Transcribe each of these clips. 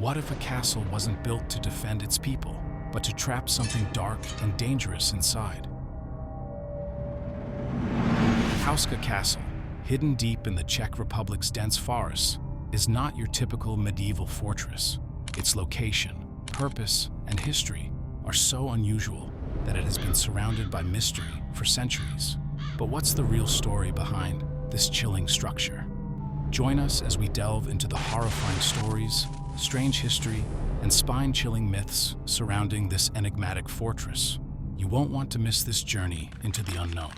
What if a castle wasn't built to defend its people, but to trap something dark and dangerous inside? Houska Castle, hidden deep in the Czech Republic's dense forests, is not your typical medieval fortress. Its location, purpose, and history are so unusual that it has been surrounded by mystery for centuries. But what's the real story behind this chilling structure? Join us as we delve into the horrifying stories, strange history, and spine-chilling myths surrounding this enigmatic fortress. You won't want to miss this journey into the unknown.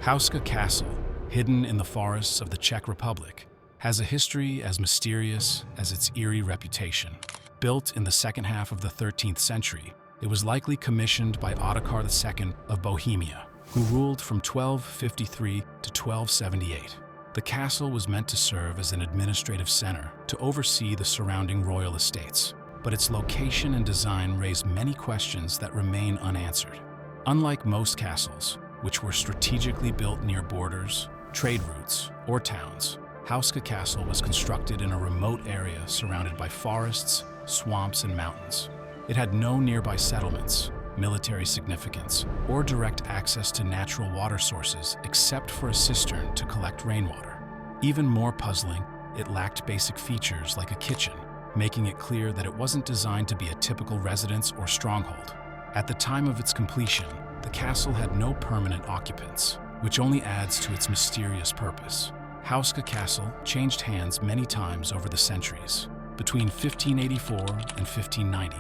Houska Castle, hidden in the forests of the Czech Republic, has a history as mysterious as its eerie reputation. Built in the second half of the 13th century, it was likely commissioned by Ottokar II of Bohemia, who ruled from 1253 to 1278. The castle was meant to serve as an administrative center to oversee the surrounding royal estates, but its location and design raise many questions that remain unanswered. Unlike most castles, which were strategically built near borders, trade routes, or towns, Houska Castle was constructed in a remote area surrounded by forests, swamps, and mountains. It had no nearby settlements, military significance, or direct access to natural water sources except for a cistern to collect rainwater. Even more puzzling, it lacked basic features like a kitchen, making it clear that it wasn't designed to be a typical residence or stronghold. At the time of its completion, the castle had no permanent occupants, which only adds to its mysterious purpose. Houska Castle changed hands many times over the centuries, between 1584 and 1590.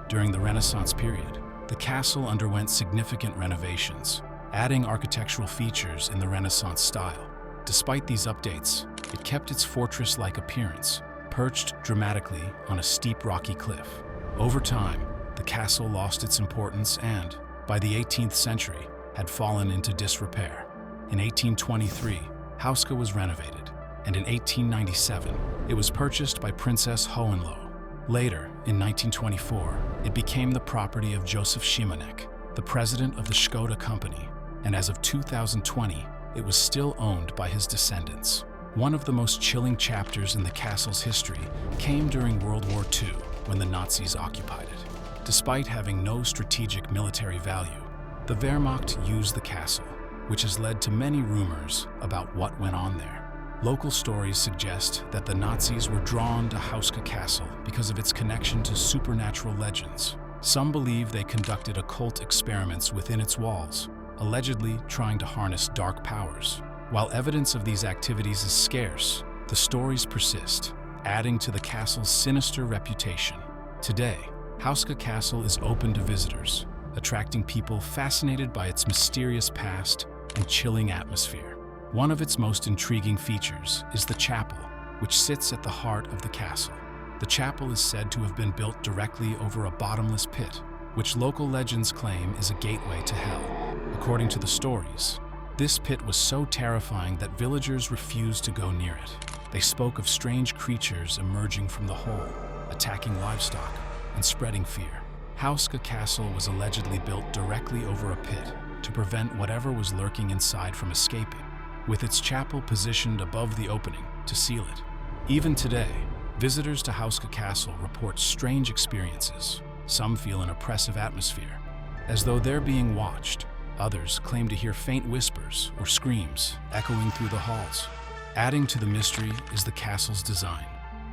During the Renaissance period, the castle underwent significant renovations, adding architectural features in the Renaissance style. Despite these updates, it kept its fortress-like appearance, perched dramatically on a steep rocky cliff. Over time, the castle lost its importance and, by the 18th century, had fallen into disrepair. In 1823, Houska was renovated, and in 1897, it was purchased by Princess Hohenlohe. Later, in 1924, it became the property of Joseph Szymanek, the president of the Škoda Company, and as of 2020, it was still owned by his descendants. One of the most chilling chapters in the castle's history came during World War II, when the Nazis occupied it. Despite having no strategic military value, the Wehrmacht used the castle, which has led to many rumors about what went on there. Local stories suggest that the Nazis were drawn to Houska Castle because of its connection to supernatural legends. Some believe they conducted occult experiments within its walls, allegedly trying to harness dark powers. While evidence of these activities is scarce, the stories persist, adding to the castle's sinister reputation. Today, Houska Castle is open to visitors, attracting people fascinated by its mysterious past and chilling atmosphere. One of its most intriguing features is the chapel, which sits at the heart of the castle. The chapel is said to have been built directly over a bottomless pit, which local legends claim is a gateway to hell. According to the stories, this pit was so terrifying that villagers refused to go near it. They spoke of strange creatures emerging from the hole, attacking livestock, and spreading fear. Houska Castle was allegedly built directly over a pit to prevent whatever was lurking inside from escaping, with its chapel positioned above the opening to seal it. Even today, visitors to Houska Castle report strange experiences. Some feel an oppressive atmosphere, as though they're being watched. Others claim to hear faint whispers or screams echoing through the halls. Adding to the mystery is the castle's design.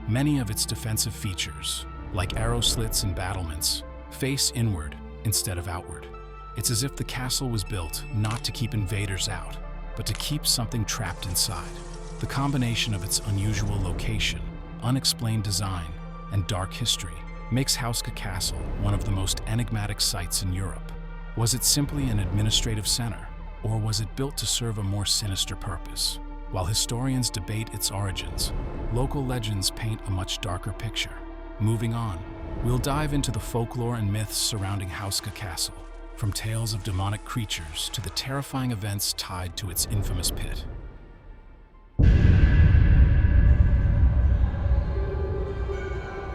Many of its defensive features, like arrow slits and battlements, face inward instead of outward. It's as if the castle was built not to keep invaders out, but to keep something trapped inside. The combination of its unusual location, unexplained design, and dark history makes Houska Castle one of the most enigmatic sites in Europe. Was it simply an administrative center, or was it built to serve a more sinister purpose? While historians debate its origins, local legends paint a much darker picture. Moving on, we'll dive into the folklore and myths surrounding Houska Castle, from tales of demonic creatures to the terrifying events tied to its infamous pit.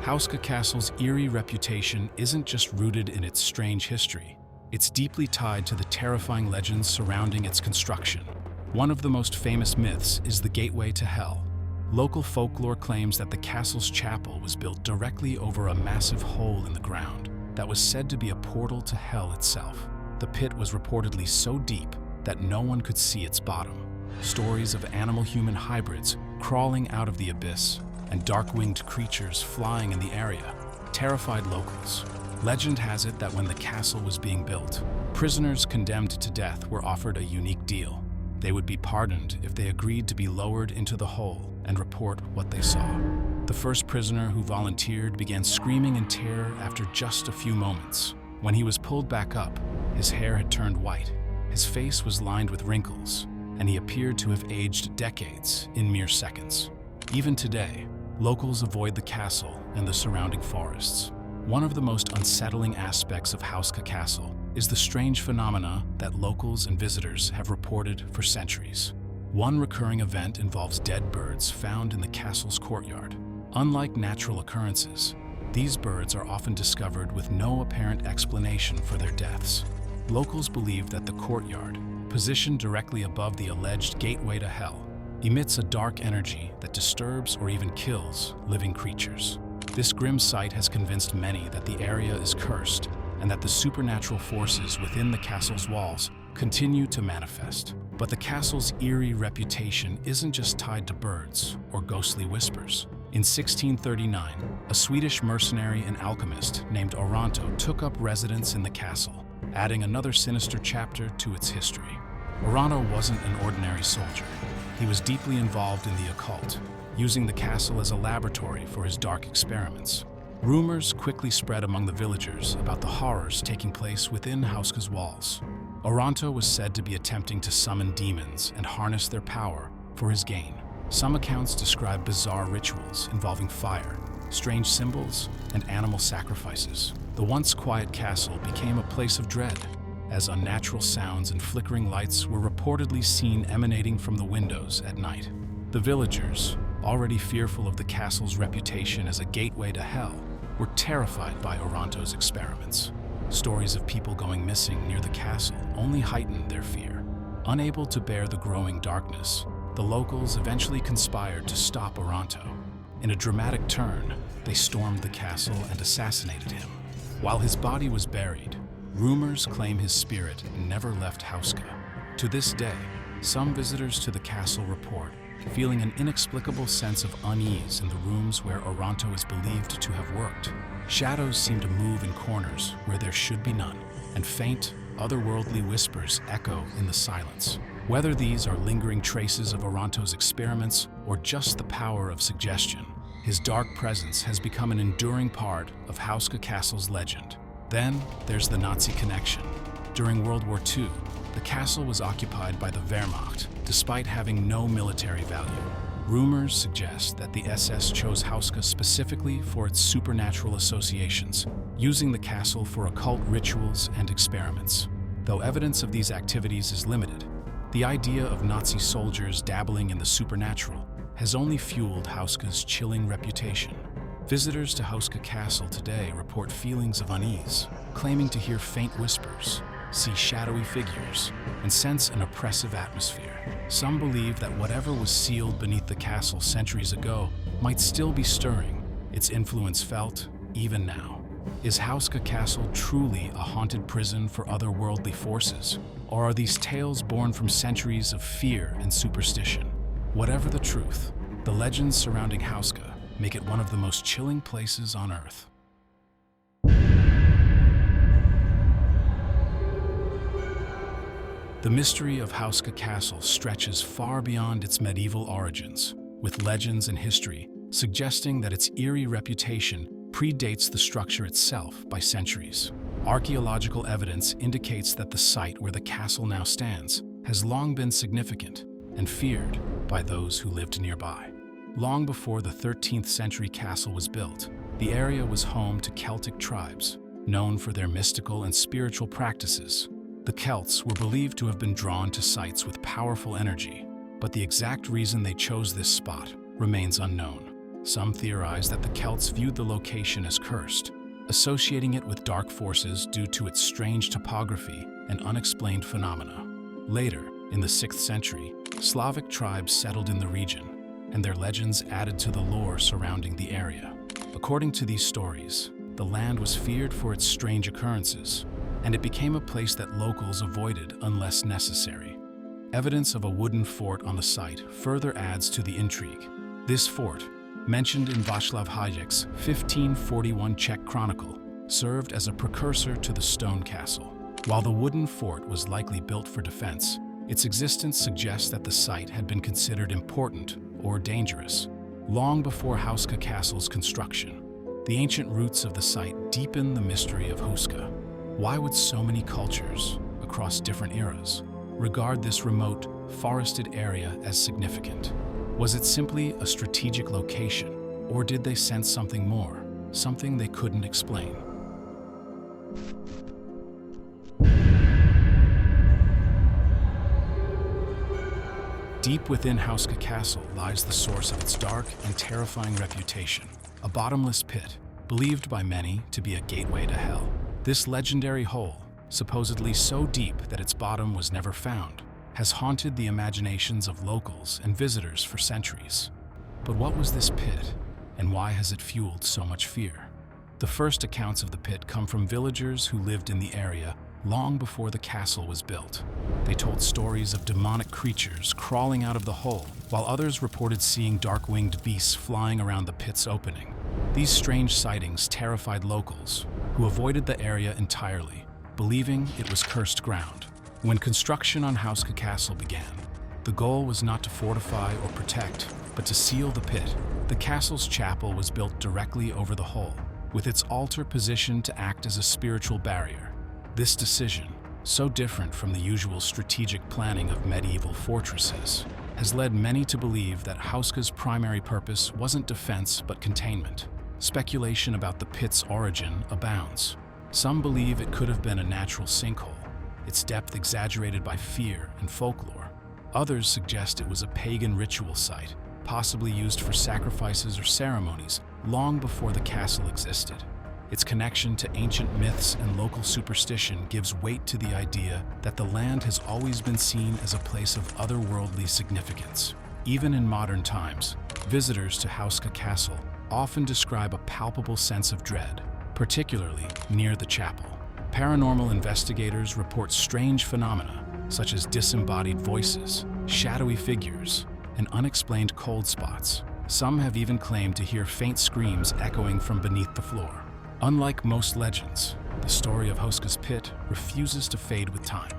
Houska Castle's eerie reputation isn't just rooted in its strange history. It's deeply tied to the terrifying legends surrounding its construction. One of the most famous myths is the gateway to hell. Local folklore claims that the castle's chapel was built directly over a massive hole in the ground that was said to be a portal to hell itself. The pit was reportedly so deep that no one could see its bottom. Stories of animal-human hybrids crawling out of the abyss and dark-winged creatures flying in the area terrified locals. Legend has it that when the castle was being built, prisoners condemned to death were offered a unique deal. They would be pardoned if they agreed to be lowered into the hole and report what they saw. The first prisoner who volunteered began screaming in terror after just a few moments. When he was pulled back up, his hair had turned white, his face was lined with wrinkles, and he appeared to have aged decades in mere seconds. Even today, locals avoid the castle and the surrounding forests. One of the most unsettling aspects of Houska Castle is the strange phenomena that locals and visitors have reported for centuries. One recurring event involves dead birds found in the castle's courtyard. Unlike natural occurrences, these birds are often discovered with no apparent explanation for their deaths. Locals believe that the courtyard, positioned directly above the alleged gateway to hell, emits a dark energy that disturbs or even kills living creatures. This grim sight has convinced many that the area is cursed and that the supernatural forces within the castle's walls continue to manifest. But the castle's eerie reputation isn't just tied to birds or ghostly whispers. In 1639, a Swedish mercenary and alchemist named Oronto took up residence in the castle, adding another sinister chapter to its history. Oronto wasn't an ordinary soldier. He was deeply involved in the occult, using the castle as a laboratory for his dark experiments. Rumors quickly spread among the villagers about the horrors taking place within Houska's walls. Oronto was said to be attempting to summon demons and harness their power for his gain. Some accounts describe bizarre rituals involving fire, strange symbols, and animal sacrifices. The once quiet castle became a place of dread, as unnatural sounds and flickering lights were reportedly seen emanating from the windows at night. The villagers, already fearful of the castle's reputation as a gateway to hell, were terrified by Oronto's experiments. Stories of people going missing near the castle only heightened their fear. Unable to bear the growing darkness, the locals eventually conspired to stop Oronto. In a dramatic turn, they stormed the castle and assassinated him. While his body was buried, rumors claim his spirit never left Houska. To this day, some visitors to the castle report feeling an inexplicable sense of unease in the rooms where Oronto is believed to have worked. Shadows seem to move in corners where there should be none, and faint, otherworldly whispers echo in the silence. Whether these are lingering traces of Oronto's experiments or just the power of suggestion, his dark presence has become an enduring part of Houska Castle's legend. Then there's the Nazi connection. During World War II, the castle was occupied by the Wehrmacht, despite having no military value. Rumors suggest that the SS chose Houska specifically for its supernatural associations, using the castle for occult rituals and experiments. Though evidence of these activities is limited, the idea of Nazi soldiers dabbling in the supernatural has only fueled Houska's chilling reputation. Visitors to Houska Castle today report feelings of unease, claiming to hear faint whispers, see shadowy figures, and sense an oppressive atmosphere. Some believe that whatever was sealed beneath the castle centuries ago might still be stirring, its influence felt even now. Is Houska Castle truly a haunted prison for otherworldly forces, or are these tales born from centuries of fear and superstition? Whatever the truth, the legends surrounding Houska make it one of the most chilling places on Earth. The mystery of Houska Castle stretches far beyond its medieval origins, with legends and history suggesting that its eerie reputation predates the structure itself by centuries. Archaeological evidence indicates that the site where the castle now stands has long been significant and feared by those who lived nearby. Long before the 13th century castle was built, the area was home to Celtic tribes, known for their mystical and spiritual practices. The Celts were believed to have been drawn to sites with powerful energy, but the exact reason they chose this spot remains unknown. Some theorize that the Celts viewed the location as cursed, associating it with dark forces due to its strange topography and unexplained phenomena. Later, in the 6th century, Slavic tribes settled in the region, and their legends added to the lore surrounding the area. According to these stories, the land was feared for its strange occurrences, and it became a place that locals avoided unless necessary. Evidence of a wooden fort on the site further adds to the intrigue. This fort, mentioned in Václav Havíček's 1541 Czech Chronicle, served as a precursor to the stone castle. While the wooden fort was likely built for defense, its existence suggests that the site had been considered important or dangerous long before Houska Castle's construction. The ancient roots of the site deepen the mystery of Houska. Why would so many cultures, across different eras, regard this remote, forested area as significant? Was it simply a strategic location, or did they sense something more, something they couldn't explain? Deep within Houska Castle lies the source of its dark and terrifying reputation, a bottomless pit, believed by many to be a gateway to hell. This legendary hole, supposedly so deep that its bottom was never found, has haunted the imaginations of locals and visitors for centuries. But what was this pit, and why has it fueled so much fear? The first accounts of the pit come from villagers who lived in the area long before the castle was built. They told stories of demonic creatures crawling out of the hole, while others reported seeing dark-winged beasts flying around the pit's opening. These strange sightings terrified locals, who avoided the area entirely, believing it was cursed ground. When construction on Houska Castle began, the goal was not to fortify or protect, but to seal the pit. The castle's chapel was built directly over the hole, with its altar positioned to act as a spiritual barrier. This decision, so different from the usual strategic planning of medieval fortresses, has led many to believe that Houska's primary purpose wasn't defense but containment. Speculation about the pit's origin abounds. Some believe it could have been a natural sinkhole, its depth exaggerated by fear and folklore. Others suggest it was a pagan ritual site, possibly used for sacrifices or ceremonies long before the castle existed. Its connection to ancient myths and local superstition gives weight to the idea that the land has always been seen as a place of otherworldly significance. Even in modern times, visitors to Houska Castle often describe a palpable sense of dread, particularly near the chapel. Paranormal investigators report strange phenomena, such as disembodied voices, shadowy figures, and unexplained cold spots. Some have even claimed to hear faint screams echoing from beneath the floor. Unlike most legends, the story of Houska's pit refuses to fade with time.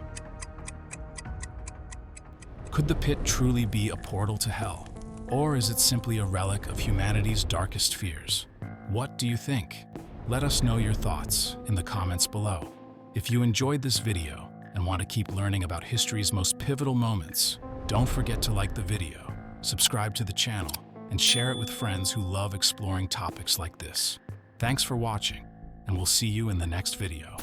Could the pit truly be a portal to hell? Or is it simply a relic of humanity's darkest fears? What do you think? Let us know your thoughts in the comments below. If you enjoyed this video and want to keep learning about history's most pivotal moments, don't forget to like the video, subscribe to the channel, and share it with friends who love exploring topics like this. Thanks for watching, and we'll see you in the next video.